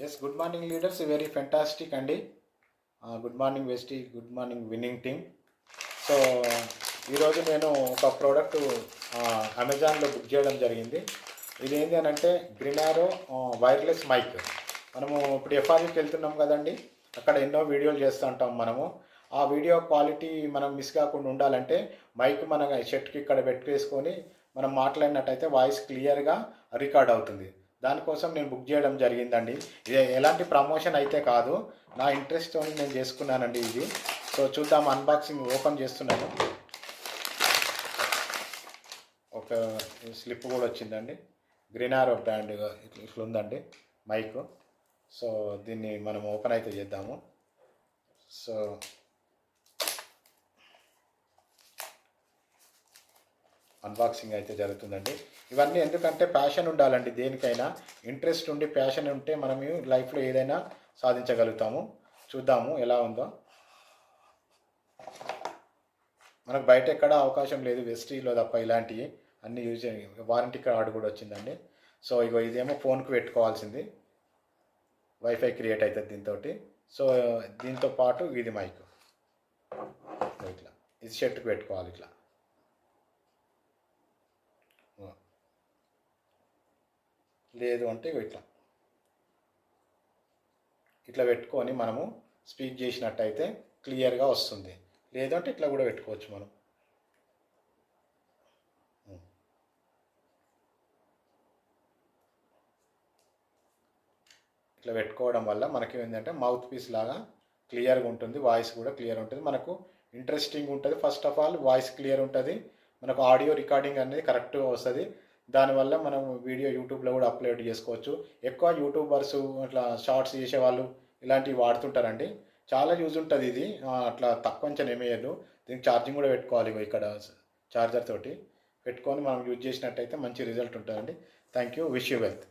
Yes, good morning leaders, very fantastic అండి. Good morning westy, good morning winning team. So ఈరోజు నేను ఒక product అమెజాన్లో బుక్ చేయడం జరిగింది. ఇదేంటి అని అంటే గ్రినారో వైర్లెస్ మైక్. మనము ఇప్పుడు ఎఫ్ఆర్కి వెళ్తున్నాం కదండి, అక్కడ ఎన్నో వీడియోలు చేస్తూ ఉంటాం మనము. ఆ వీడియో క్వాలిటీ మనం మిస్ కాకుండా ఉండాలంటే మైక్ మన షర్ట్కి ఇక్కడ పెట్టుకేసుకొని మనం మాట్లాడినట్టయితే వాయిస్ క్లియర్గా రికార్డ్ అవుతుంది. దానికోసం నేను బుక్ చేయడం జరిగిందండి. ఇది ఎలాంటి ప్రమోషన్ అయితే కాదు, నా ఇంట్రెస్ట్తో నేను చేసుకున్నానండి ఇది. సో చూద్దాం, అన్బాక్సింగ్ ఓపెన్ చేస్తున్నాను. ఒక స్లిప్ కూడా వచ్చిందండి. గ్రినారో బ్రాండ్ ఇట్లా ఉందండి మైక్. సో దీన్ని మనం ఓపెన్ అయితే చేద్దాము. సో అన్బాక్సింగ్ అయితే జరుగుతుందండి. ఇవన్నీ ఎందుకంటే ప్యాషన్ ఉండాలండి, దేనికైనా ఇంట్రెస్ట్ ఉండి ప్యాషన్ ఉంటే మనం లైఫ్లో ఏదైనా సాధించగలుగుతాము. చూద్దాము ఎలా ఉందో. మనకు బయట ఎక్కడ అవకాశం లేదు, వెస్టీలో తప్ప ఇలాంటివి అన్నీ యూజ్. వారంటీ కార్డు కూడా వచ్చిందండి. సో ఇగో ఇదేమో ఫోన్కి పెట్టుకోవాల్సింది, వైఫై క్రియేట్ అవుతుంది దీంతో. సో దీంతో పాటు ఇది మైక్ ఇట్లా, ఇది షర్ట్కి పెట్టుకోవాలి ఇట్లా. లేదు అంటే ఇట్లా ఇట్లా పెట్టుకొని మనము స్పీక్ చేసినట్టయితే క్లియర్గా వస్తుంది. లేదంటే ఇట్లా కూడా పెట్టుకోవచ్చు మనం. ఇట్లా పెట్టుకోవడం వల్ల మనకి ఏంటంటే మౌత్ పీస్ లాగా క్లియర్గా ఉంటుంది, వాయిస్ కూడా క్లియర్ ఉంటుంది, మనకు ఇంట్రెస్టింగ్ ఉంటుంది. First of all voice clear ఉంటుంది, మనకు ఆడియో రికార్డింగ్ అనేది కరెక్ట్గా వస్తుంది. దానివల్ల మనం వీడియో యూట్యూబ్లో కూడా అప్లోడ్ చేసుకోవచ్చు. ఎక్కువ యూట్యూబర్స్ అట్లా షార్ట్స్ చేసేవాళ్ళు ఇలాంటివి వాడుతుంటారండి. చాలా యూజ్ ఉంటుంది ఇది, అట్లా తక్కువ అంచనా ఏమేయదు. దీనికి ఛార్జింగ్ కూడా పెట్టుకోవాలి, ఇక్కడ ఛార్జర్ తోటి పెట్టుకొని మనం యూజ్ చేసినట్టయితే మంచి రిజల్ట్ ఉంటుందండి. Thank you, wish you wealth.